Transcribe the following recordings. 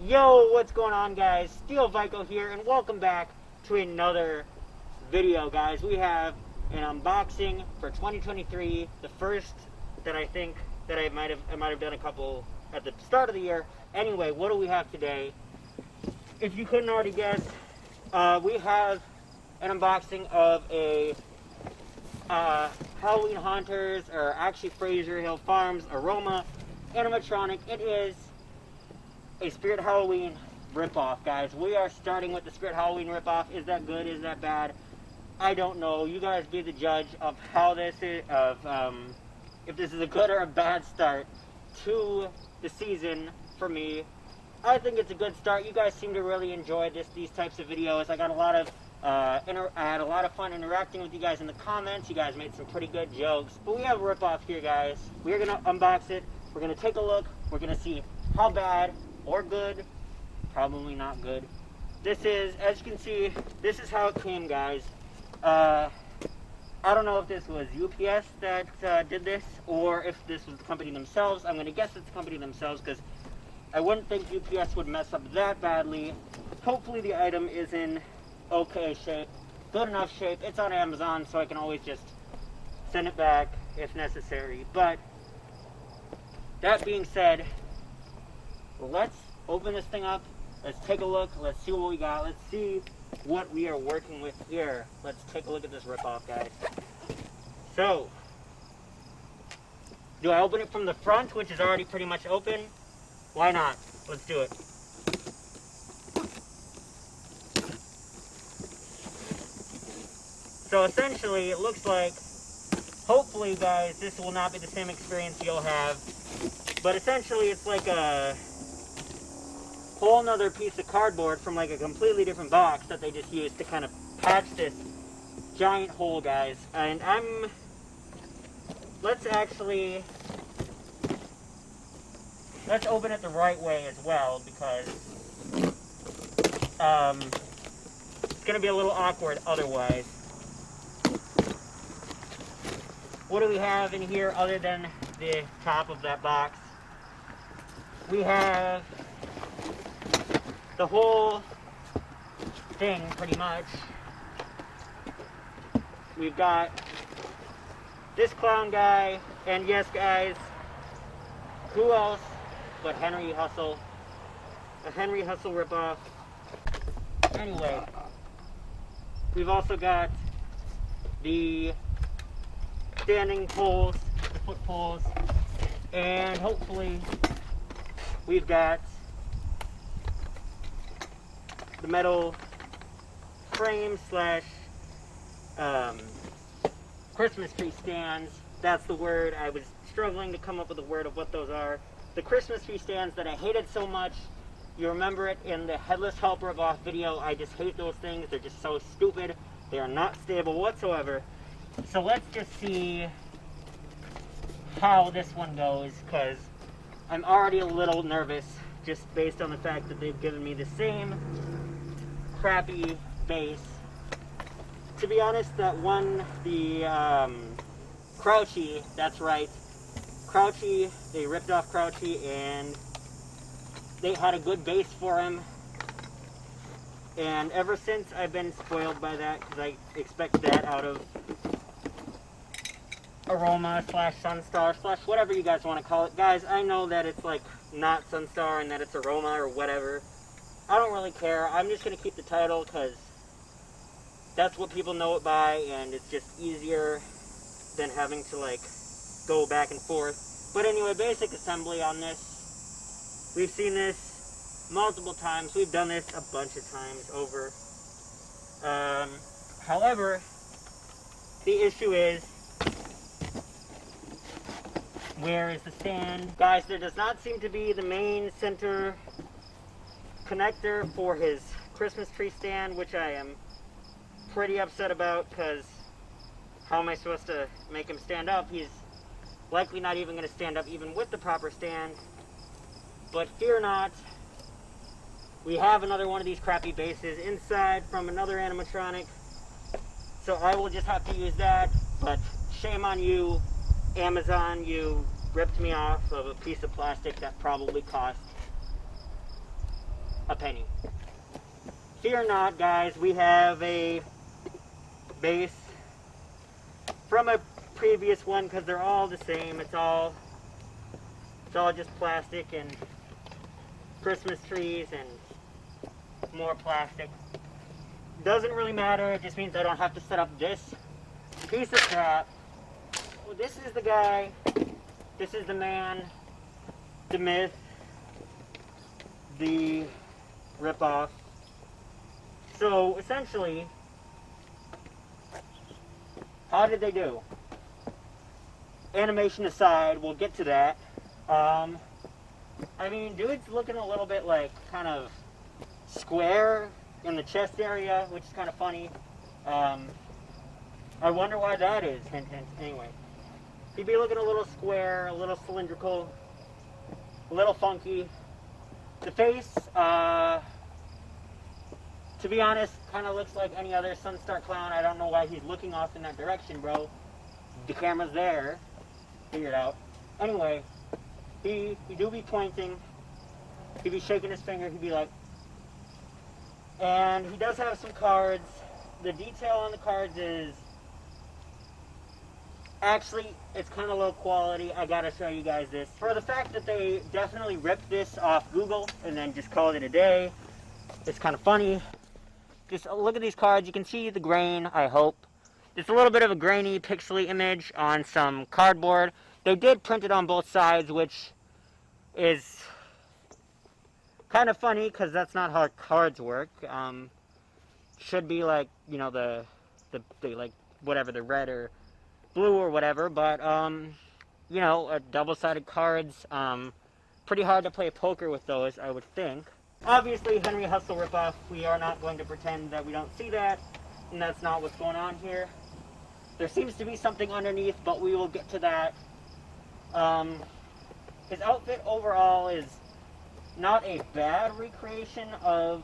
Yo, what's going on, guys? Steel Vico here, and welcome back to another video, guys. We have an unboxing for 2023, the first that I think that I might have done a couple at the start of the year. Anyway, what do we have today? If you couldn't already guess, we have an unboxing of a Halloween Haunters, or actually Fraser Hill Farms Aroma animatronic. It is a Spirit Halloween ripoff, guys. We are starting with the Spirit Halloween ripoff. Is that good? Is that bad? I don't know. You guys be the judge of how this is, if this is a good or a bad start to the season for me. I think it's a good start. You guys seem to really enjoy these types of videos. I got a lot of I had a lot of fun interacting with you guys in the comments. You guys made some pretty good jokes. But we have a ripoff here, guys. We're gonna unbox it. We're gonna take a look. We're gonna see how bad or good. Probably not good. This is, as you can see, this is how it came, guys. I don't know if this was UPS that did this, or if this was the company themselves. I'm gonna guess it's the company themselves, because I wouldn't think UPS would mess up that badly. Hopefully the item is in okay shape, good enough shape. It's on Amazon, so I can always just send it back if necessary. But that being said, let's open this thing up. Let's take a look. Let's see what we got. Let's see what we are working with here. Let's take a look at this ripoff, guys. So, do I open it from the front, which is already pretty much open? Why not? Let's do it. So essentially, it looks like, hopefully, guys, this will not be the same experience you'll have, but essentially it's like a whole nother piece of cardboard from like a completely different box that they just used to kind of patch this giant hole, guys. And let's open it the right way as well, because it's going to be a little awkward otherwise. What do we have in here other than the top of that box? We have the whole thing, pretty much. We've got this clown guy, and yes, guys, who else but Henry Hustle? A Henry Hustle ripoff. Anyway, we've also got the standing poles, the foot poles, and hopefully we've got the metal frame slash Christmas tree stands. That's the word. I was struggling to come up with a word of what those are. The Christmas tree stands that I hated so much. You remember it in the Headless Help ripoff video. I just hate those things. They're just so stupid. They are not stable whatsoever. So let's just see how this one goes, because I'm already a little nervous just based on the fact that they've given me the same crappy base. To be honest, that one, the Crouchy, that's right, Crouchy, they ripped off Crouchy and they had a good base for him. And ever since, I've been spoiled by that, because I expect that out of Aroma slash Sunstar slash whatever you guys want to call it. Guys, I know that it's like not Sunstar and that it's Aroma or whatever. I don't really care. I'm just going to keep the title because that's what people know it by, and it's just easier than having to like go back and forth. But anyway, basic assembly on this. We've seen this multiple times. We've done this a bunch of times over. However, the issue is, where is the stand? Guys, there does not seem to be the main center connector for his Christmas tree stand, which I am pretty upset about, because how am I supposed to make him stand up? He's likely not even going to stand up even with the proper stand. But fear not, we have another one of these crappy bases inside from another animatronic, so I will just have to use that. But shame on you, Amazon, you ripped me off of a piece of plastic that probably cost a penny. Fear not, guys, we have a base from a previous one because they're all the same. It's all just plastic and Christmas trees and more plastic. Doesn't really matter, it just means I don't have to set up this piece of crap. Well, this is the guy, this is the man, the myth, the ripoff. So essentially, how did they do? Animation aside, we'll get to that. I mean, dude's looking a little bit like kind of square in the chest area, which is kind of funny. I wonder why that is. Hint, hint. Anyway, he'd be looking a little square, a little cylindrical, a little funky. The face, to be honest, kind of looks like any other Sunstar clown. I don't know why he's looking off in that direction, bro. The camera's there. Figure it out. Anyway, he do be pointing. He'd be shaking his finger. He'd be like, and he does have some cards. The detail on the cards is, actually, it's kind of low quality. I gotta show you guys this. For the fact that they definitely ripped this off Google and then just called it a day, it's kind of funny. Just look at these cards. You can see the grain, I hope. It's a little bit of a grainy, pixely image on some cardboard. They did print it on both sides, which is kind of funny because that's not how cards work. Should be like, you know, the like whatever, the red or blue or whatever, but you know, double-sided cards, pretty hard to play poker with those, I would think. Obviously, Henry Hustle ripoff, we are not going to pretend that we don't see that, and that's not what's going on here. There seems to be something underneath, but we will get to that. His outfit overall is not a bad recreation of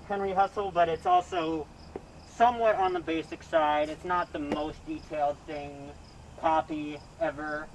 Henry Hustle, but it's also somewhat on the basic side. It's not the most detailed thing, copy ever.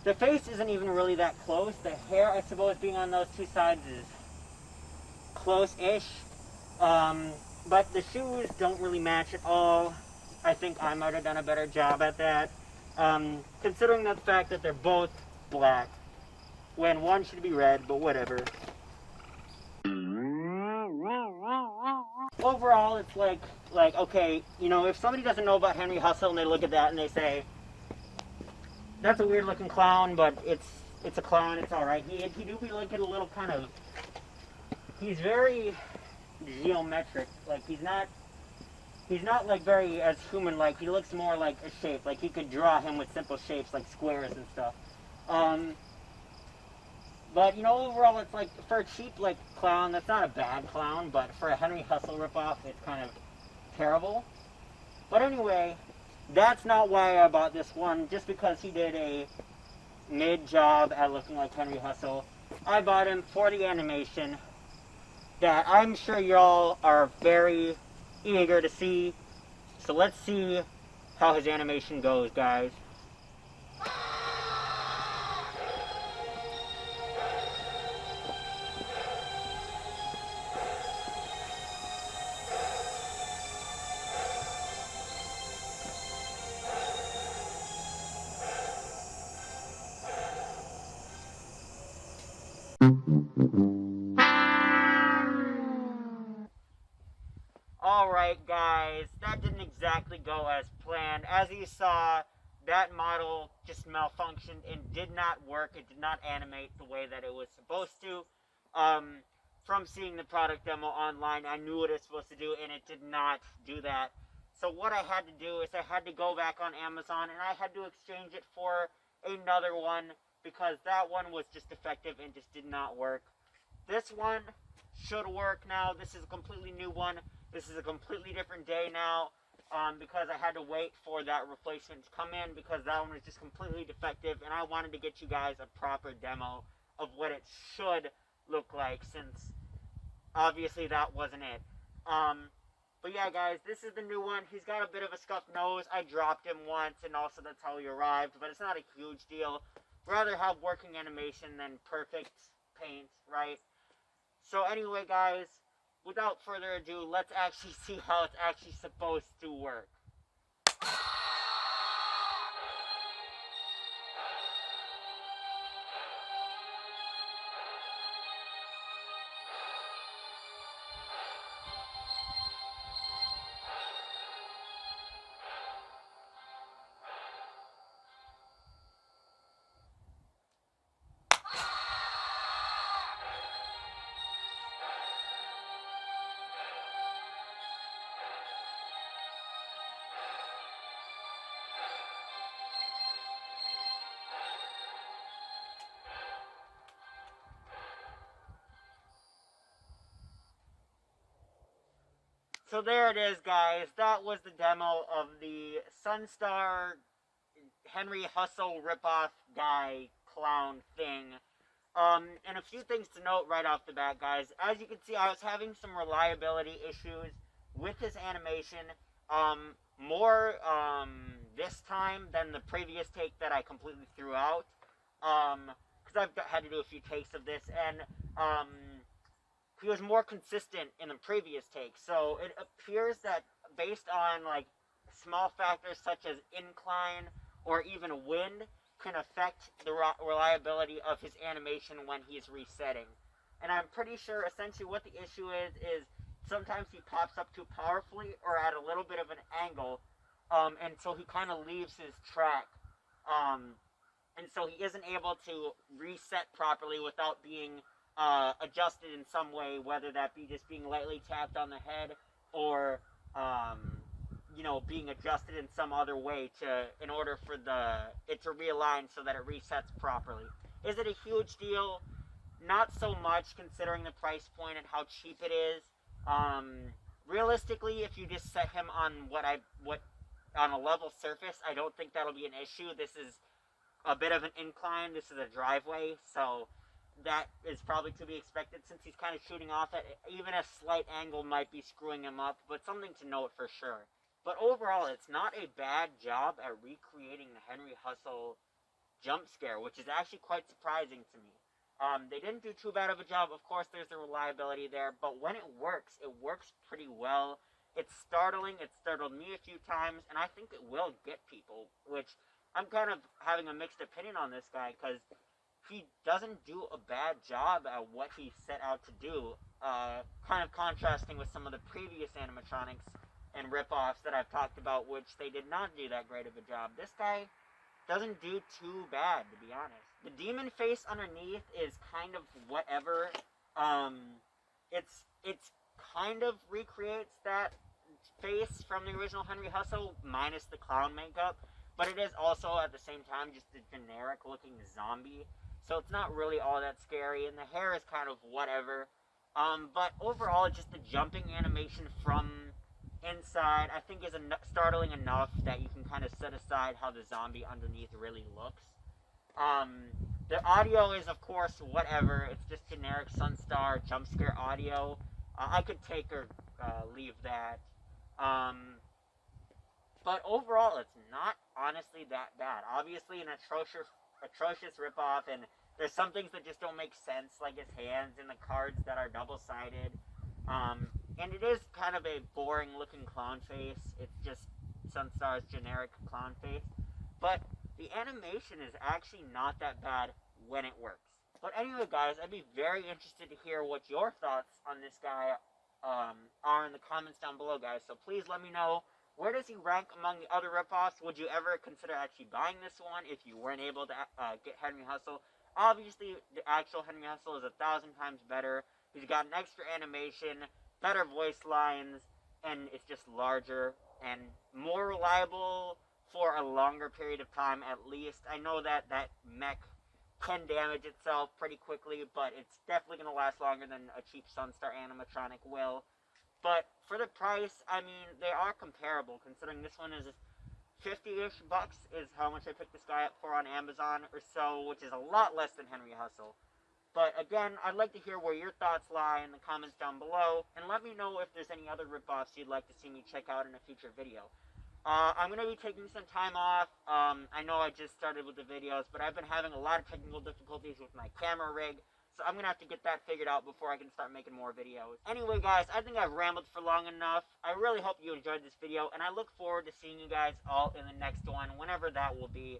The face isn't even really that close. The hair, I suppose, being on those two sides is close-ish. But the shoes don't really match at all. I think I might have done a better job at that. Considering the fact that they're both black, when one should be red, but whatever. Overall, it's like, okay, you know, if somebody doesn't know about Henry Hustle and they look at that and they say, that's a weird looking clown, but it's a clown, it's alright. He do be looking a little kind of, he's very geometric. Like, he's not like very as human-like. He looks more like a shape. Like, he could draw him with simple shapes like squares and stuff. But, you know, overall, it's like, for a cheap, like, clown, that's not a bad clown, but for a Henry Hustle ripoff, it's kind of terrible. But anyway, that's not why I bought this one, just because he did a mid-job at looking like Henry Hustle. I bought him for the animation that I'm sure y'all are very eager to see. So let's see how his animation goes, guys. Alright guys, that didn't exactly go as planned. As you saw, that model just malfunctioned and did not work. It did not animate the way that it was supposed to. From seeing the product demo online, I knew what it was supposed to do, and it did not do that. So what I had to do is I had to go back on Amazon, and I had to exchange it for another one, because that one was just defective and just did not work. This one should work now. This is a completely new one. This is a completely different day now, because I had to wait for that replacement to come in, because that one was just completely defective, and I wanted to get you guys a proper demo of what it should look like, since obviously that wasn't it. But yeah guys, this is the new one. He's got a bit of a scuffed nose. I dropped him once, and also that's how he arrived, but it's not a huge deal. Rather have working animation than perfect paint, right? So anyway, guys, without further ado, let's actually see how it's actually supposed to work. So there it is, guys. That was the demo of the Sunstar Henry Hustle ripoff guy clown thing. And a few things to note right off the bat, guys. As you can see, I was having some reliability issues with his animation. More this time than the previous take that I completely threw out. Because I've had to do a few takes of this, and he was more consistent in the previous take. So it appears that based on like small factors such as incline or even wind can affect the reliability of his animation when he's resetting. And I'm pretty sure essentially what the issue is sometimes he pops up too powerfully or at a little bit of an angle, and so he kind of leaves his track. And so he isn't able to reset properly without being adjusted in some way, whether that be just being lightly tapped on the head or being adjusted in some other way in order for it to realign so that it resets properly. Is it a huge deal? Not so much, considering the price point and how cheap it is. Realistically, if you just set him on on a level surface, I don't think that'll be an issue. This is a bit of an incline. This is a driveway, so that is probably to be expected since he's kind of shooting off at even a slight angle might be screwing him up, but something to note for sure. But overall, it's not a bad job at recreating the Henry Hustle jump scare, which is actually quite surprising to me. They didn't do too bad of a job. Of course, there's the reliability there, but when it works pretty well. It's startling. It startled me a few times, and I think it will get people, which I'm kind of having a mixed opinion on this guy, because he doesn't do a bad job at what he set out to do, kind of contrasting with some of the previous animatronics and rip-offs that I've talked about, which they did not do that great of a job. This guy doesn't do too bad, to be honest. The demon face underneath is kind of whatever. It's kind of recreates that face from the original Henry Hustle, minus the clown makeup, but it is also at the same time just a generic looking zombie, so it's not really all that scary, and the hair is kind of whatever. But overall, just the jumping animation from inside, I think, is startling enough that you can kind of set aside how the zombie underneath really looks. The audio is, of course, whatever. It's just generic Sunstar jump scare audio. I could take or leave that. But overall, it's not honestly that bad. Obviously, an atrocious ripoff, and there's some things that just don't make sense, like his hands and the cards that are double-sided. And it is kind of a boring-looking clown face. It's just Sunstar's generic clown face. But the animation is actually not that bad when it works. But anyway, guys, I'd be very interested to hear what your thoughts on this guy are in the comments down below, guys. So please let me know, where does he rank among the other ripoffs? Would you ever consider actually buying this one if you weren't able to get Henry Hustle? Obviously, the actual Henry Hustle is 1,000 times better. He's got an extra animation, better voice lines, and it's just larger and more reliable for a longer period of time at least. I know that mech can damage itself pretty quickly, but it's definitely going to last longer than a cheap Sunstar animatronic will. But for the price, I mean, they are comparable, considering this one is 50-ish bucks is how much I picked this guy up for on Amazon or so, which is a lot less than Henry Hustle. But again, I'd like to hear where your thoughts lie in the comments down below, and let me know if there's any other ripoffs you'd like to see me check out in a future video. I'm going to be taking some time off. I know I just started with the videos, but I've been having a lot of technical difficulties with my camera rig, So I'm going to have to get that figured out before I can start making more videos. Anyway, guys, I think I've rambled for long enough. I really hope you enjoyed this video, and I look forward to seeing you guys all in the next one, whenever that will be.